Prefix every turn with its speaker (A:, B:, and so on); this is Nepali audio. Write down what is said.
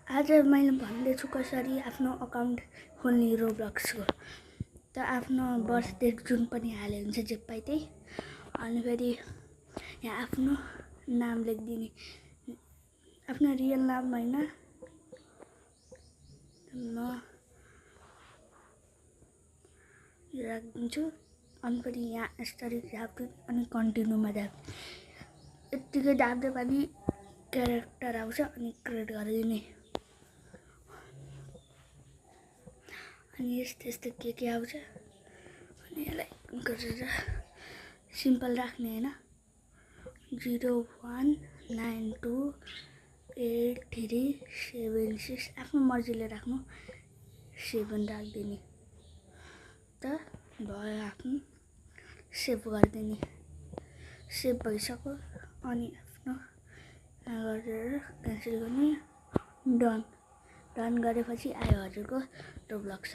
A: आज मैले भन्दैछु कसरी आफ्नो अकाउन्ट खोल्ने रोब्लक्सको। त आफ्नो बर्थ डेट जुन पनि हाले हुन्छ जे पाइ त्यही। अनि फेरि यहाँ आफ्नो नाम लेखिदिने, आफ्नो रियल नाम होइन, राखिदिन्छु। अनि फेरि यहाँ यसरी राखिदिनु अनि कन्टिन्यूमा जाऊ। यत्तिकै दाब्दै पनि क्यारेक्टर आउँछ अनि क्रिएट गरिदिने। अनि यस्तो के आउँछ अनि यसलाई गरेर सिम्पल राख्ने होइन। 0192837 आफ्नो मर्जीले राख्नु, 7 राखिदिने। त भयो, आफ्नो सेभ गरिदिने। सेभ भइसक्यो अनि आफ्नो गरेर क्यान्सल गर्ने। डन गरेपछि आयो हजुरको रोब्लक्स।